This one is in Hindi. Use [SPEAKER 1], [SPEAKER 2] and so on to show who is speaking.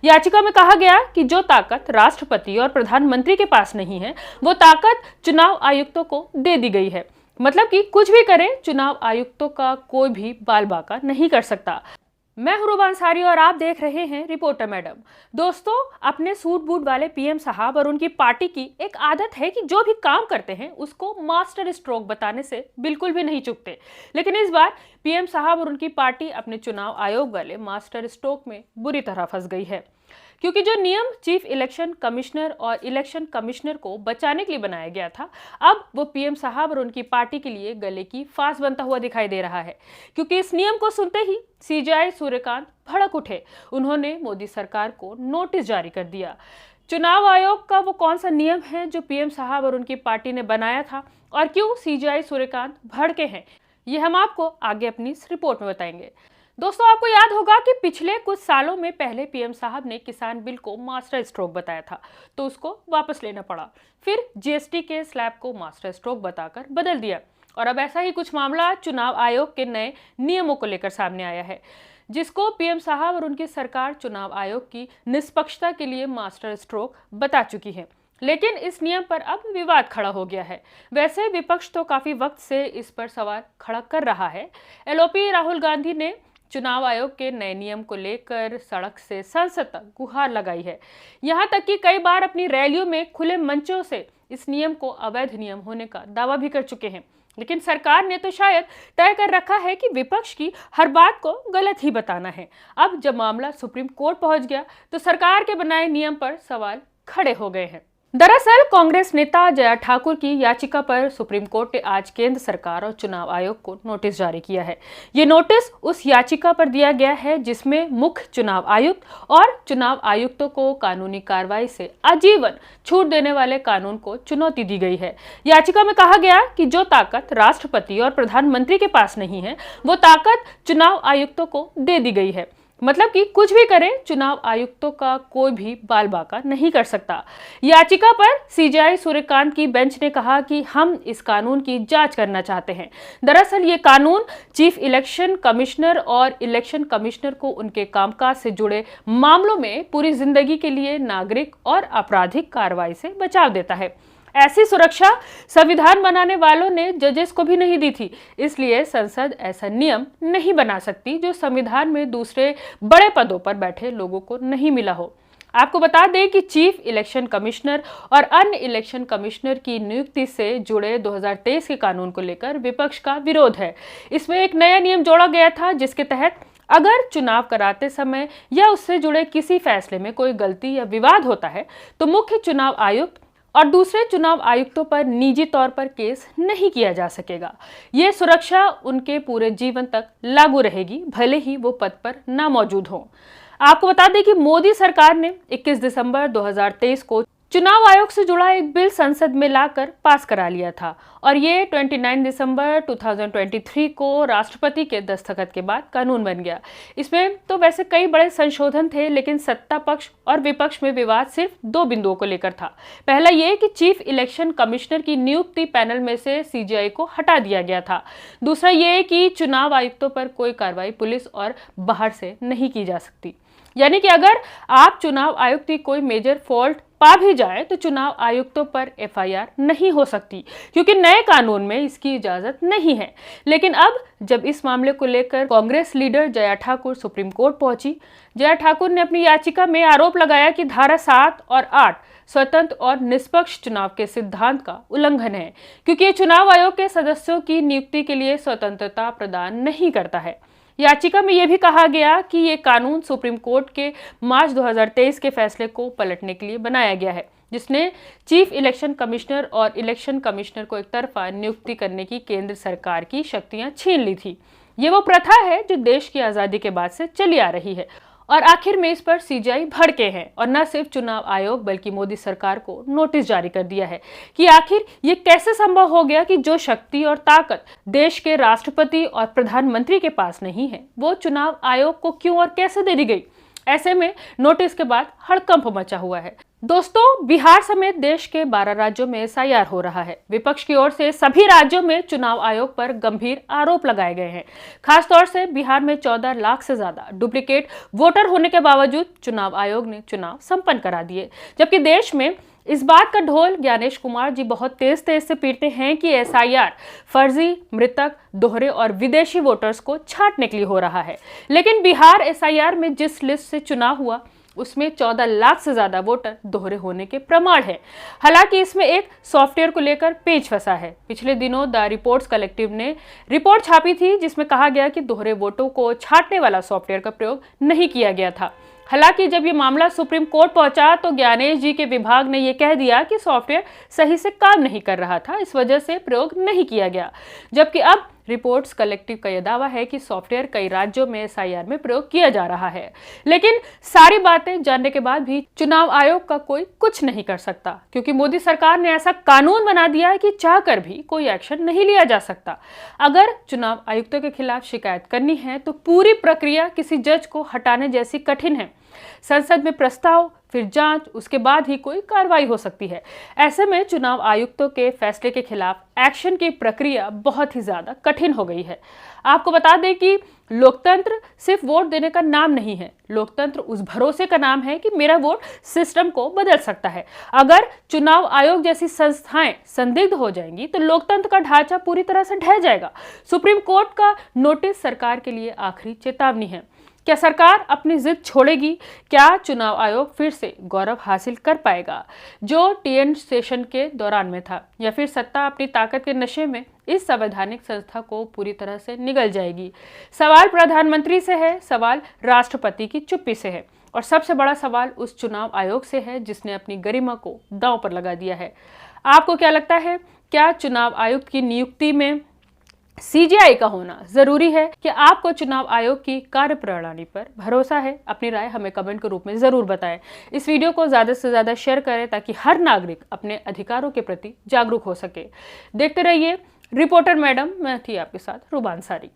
[SPEAKER 1] याचिका में कहा गया कि जो ताकत राष्ट्रपति और प्रधानमंत्री के पास नहीं है, वो ताकत चुनाव आयुक्तों को दे दी गई है। मतलब कि कुछ भी करें, चुनाव आयुक्तों का कोई भी बाल बाका नहीं कर सकता। मैं हूं रूबा अंसारी और आप देख रहे हैं रिपोर्टर मैडम। दोस्तों, अपने सूट बूट वाले पीएम साहब और उनकी पार्टी की एक आदत है कि जो भी काम करते हैं उसको मास्टर स्ट्रोक बताने से बिल्कुल भी नहीं चूकते। लेकिन इस बार पीएम साहब और उनकी पार्टी अपने चुनाव आयोग वाले मास्टर स्ट्रोक में बुरी तरह फंस गई है, क्योंकि जो नियम चीफ इलेक्शन कमिश्नर और इलेक्शन कमिश्नर को बचाने के लिए बनाया गया था, अब वो पीएम साहब और उनकी पार्टी के लिए गले की फांस बनता हुआ दिखाई दे रहा है। क्योंकि इस नियम को सुनते ही सीजेआई सूर्यकांत भड़क उठे। उन्होंने मोदी सरकार को नोटिस जारी कर दिया। चुनाव आयोग का वो कौन सा नियम है जो पीएम साहब और उनकी पार्टी ने बनाया था और क्यों सीजेआई सूर्यकांत भड़के हैं, ये हम आपको आगे अपनी इस रिपोर्ट में बताएंगे। दोस्तों, आपको याद होगा कि पिछले कुछ सालों में पहले पीएम साहब ने किसान बिल को मास्टर स्ट्रोक बताया था, तो उसको वापस लेना पड़ा। फिर जीएसटी के स्लैब को मास्टर स्ट्रोक बताकर बदल दिया और अब ऐसा ही कुछ मामला चुनाव आयोग के नए नियमों को लेकर सामने आया है, जिसको पीएम साहब और उनकी सरकार चुनाव आयोग की निष्पक्षता के लिए मास्टर स्ट्रोक बता चुकी है। लेकिन इस नियम पर अब विवाद खड़ा हो गया है। वैसे विपक्ष तो काफी वक्त से इस पर सवाल खड़ा कर रहा है। एलओपी राहुल गांधी ने चुनाव आयोग के नए नियम को लेकर सड़क से संसद तक गुहार लगाई है। यहां तक कि कई बार अपनी रैलियों में खुले मंचों से इस नियम को अवैध नियम होने का दावा भी कर चुके हैं। लेकिन सरकार ने तो शायद तय कर रखा है कि विपक्ष की हर बात को गलत ही बताना है। अब जब मामला सुप्रीम कोर्ट पहुंच गया तो सरकार के बनाए नियम पर सवाल खड़े हो गए हैं। दरअसल कांग्रेस नेता जया ठाकुर की याचिका पर सुप्रीम कोर्ट ने आज केंद्र सरकार और चुनाव आयोग को नोटिस जारी किया है। ये नोटिस उस याचिका पर दिया गया है जिसमें मुख्य चुनाव आयुक्त और चुनाव आयुक्तों को कानूनी कार्रवाई से आजीवन छूट देने वाले कानून को चुनौती दी गई है। याचिका में कहा गया कि जो ताकत राष्ट्रपति और प्रधानमंत्री के पास नहीं है, वो ताकत चुनाव आयुक्तों को दे दी गई है। मतलब कि कुछ भी करें, चुनाव आयुक्तों का कोई भी बाल बाका नहीं कर सकता। याचिका पर सीजेआई सूर्यकांत की बेंच ने कहा कि हम इस कानून की जांच करना चाहते हैं। दरअसल ये कानून चीफ इलेक्शन कमिश्नर और इलेक्शन कमिश्नर को उनके कामकाज से जुड़े मामलों में पूरी जिंदगी के लिए नागरिक और आपराधिक कार्रवाई से बचाव देता है। ऐसी सुरक्षा संविधान बनाने वालों ने जजेस को भी नहीं दी थी, इसलिए संसद ऐसा नियम नहीं बना सकती जो संविधान में दूसरे बड़े पदों पर बैठे लोगों को नहीं मिला हो। आपको बता दें कि चीफ इलेक्शन कमिश्नर और अन्य इलेक्शन कमिश्नर की नियुक्ति से जुड़े 2023 के कानून को लेकर विपक्ष का विरोध है। इसमें एक नया नियम जोड़ा गया था जिसके तहत अगर चुनाव कराते समय या उससे जुड़े किसी फैसले में कोई गलती या विवाद होता है तो मुख्य चुनाव आयुक्त और दूसरे चुनाव आयुक्तों पर निजी तौर पर केस नहीं किया जा सकेगा। ये सुरक्षा उनके पूरे जीवन तक लागू रहेगी, भले ही वो पद पर ना मौजूद हों। आपको बता दें कि मोदी सरकार ने 21 दिसंबर 2023 को चुनाव आयोग से जुड़ा एक बिल संसद में लाकर पास करा लिया था और ये 29 दिसंबर 2023 को राष्ट्रपति के दस्तखत के बाद कानून बन गया। इसमें तो वैसे कई बड़े संशोधन थे, लेकिन सत्ता पक्ष और विपक्ष में विवाद सिर्फ दो बिंदुओं को लेकर था। पहला ये कि चीफ इलेक्शन कमिश्नर की नियुक्ति पैनल में से सीजेआई को हटा दिया गया था। दूसरा ये कि चुनाव आयुक्तों पर कोई कार्रवाई पुलिस और बाहर से नहीं की जा सकती। यानी कि अगर आप चुनाव आयुक्त की कोई मेजर फॉल्ट पा भी जाए तो चुनाव आयुक्तों पर एफआईआर नहीं हो सकती, क्योंकि नए कानून में इसकी इजाजत नहीं है। लेकिन अब जब इस मामले को लेकर Congress leader Jaya Thakur supreme court पहुंची, जया ठाकुर ने अपनी याचिका में आरोप लगाया कि धारा 7 और 8 स्वतंत्र और निष्पक्ष चुनाव के सिद्धांत का उल्लंघन है, क्योंकि ये चुनाव आयोग के सदस्यों की नियुक्ति के लिए स्वतंत्रता प्रदान नहीं करता है। याचिका में यह भी कहा गया कि ये कानून सुप्रीम कोर्ट के मार्च 2023 के फैसले को पलटने के लिए बनाया गया है, जिसने चीफ इलेक्शन कमिश्नर और इलेक्शन कमिश्नर को एक तरफा नियुक्ति करने की केंद्र सरकार की शक्तियां छीन ली थी। ये वो प्रथा है जो देश की आज़ादी के बाद से चली आ रही है और आखिर में इस पर सीजेआई भड़के हैं और न सिर्फ चुनाव आयोग बल्कि मोदी सरकार को नोटिस जारी कर दिया है कि आखिर ये कैसे संभव हो गया कि जो शक्ति और ताकत देश के राष्ट्रपति और प्रधानमंत्री के पास नहीं है, वो चुनाव आयोग को क्यों और कैसे दे दी गई। ऐसे में नोटिस के बाद हड़कंप मचा हुआ है। दोस्तों, बिहार समेत देश के 12 राज्यों में एसआईआर हो रहा है। विपक्ष की ओर से सभी राज्यों में चुनाव आयोग पर गंभीर आरोप लगाए गए हैं। खासतौर से बिहार में 14 लाख से ज्यादा डुप्लीकेट वोटर होने के बावजूद चुनाव आयोग ने चुनाव संपन्न करा दिए, जबकि देश में इस बात का ढोल ज्ञानेश कुमार जी बहुत तेज से पीटते हैं कि एसआईआर फर्जी, मृतक, दोहरे और विदेशी वोटर्स को छांटने के लिए हो रहा है। लेकिन बिहार एसआईआर में जिस लिस्ट से चुनाव हुआ उसमें 14 लाख से ज्यादा वोटर दोहरे होने के प्रमाण है। हालांकि इसमें एक सॉफ्टवेयर को लेकर पेच फंसा है। पिछले दिनों द रिपोर्ट्स कलेक्टिव ने रिपोर्ट छापी थी जिसमें कहा गया कि दोहरे वोटों को छांटने वाला सॉफ्टवेयर का प्रयोग नहीं किया गया था। हालांकि जब ये मामला सुप्रीम कोर्ट पहुंचा तो ज्ञानेश जी के विभाग ने ये कह दिया कि सॉफ्टवेयर सही से काम नहीं कर रहा था, इस वजह से प्रयोग नहीं किया गया। जबकि अब रिपोर्ट्स कलेक्टिव का यह दावा है कि सॉफ्टवेयर कई राज्यों में एसआईआर में प्रयोग किया जा रहा है। लेकिन सारी बातें जानने के बाद भी चुनाव आयोग का कोई कुछ नहीं कर सकता, क्योंकि मोदी सरकार ने ऐसा कानून बना दिया है कि चाहकर भी कोई एक्शन नहीं लिया जा सकता। अगर चुनाव आयुक्तों के खिलाफ शिकायत करनी है तो पूरी प्रक्रिया किसी जज को हटाने जैसी कठिन है। संसद में प्रस्ताव, फिर जांच, उसके बाद ही कोई कार्रवाई हो सकती है। ऐसे में चुनाव आयुक्तों के फैसले के खिलाफ एक्शन की प्रक्रिया बहुत ही ज्यादा कठिन हो गई है। आपको बता दें कि लोकतंत्र सिर्फ वोट देने का नाम नहीं है। लोकतंत्र उस भरोसे का नाम है कि मेरा वोट सिस्टम को बदल सकता है। अगर चुनाव आयोग जैसी संस्थाएं संदिग्ध हो जाएंगी तो लोकतंत्र का ढांचा पूरी तरह से ढह जाएगा। सुप्रीम कोर्ट का नोटिस सरकार के लिए आखिरी चेतावनी है। क्या सरकार अपनी जिद छोड़ेगी? क्या चुनाव आयोग फिर से गौरव हासिल कर पाएगा जो टीएन सेशन के दौरान में था, या फिर सत्ता अपनी ताकत के नशे में इस संवैधानिक संस्था को पूरी तरह से निगल जाएगी? सवाल प्रधानमंत्री से है, सवाल राष्ट्रपति की चुप्पी से है, और सबसे बड़ा सवाल उस चुनाव आयोग से है जिसने अपनी गरिमा को दांव पर लगा दिया है। आपको क्या लगता है, क्या चुनाव आयुक्त की नियुक्ति में सीजीआई का होना जरूरी है? कि आपको चुनाव आयोग की कार्यप्रणाली पर भरोसा है? अपनी राय हमें कमेंट के रूप में जरूर बताएं। इस वीडियो को ज्यादा से ज्यादा शेयर करें ताकि हर नागरिक अपने अधिकारों के प्रति जागरूक हो सके। देखते रहिए रिपोर्टर मैडम, मैं थी आपके साथ रूबा अंसारी।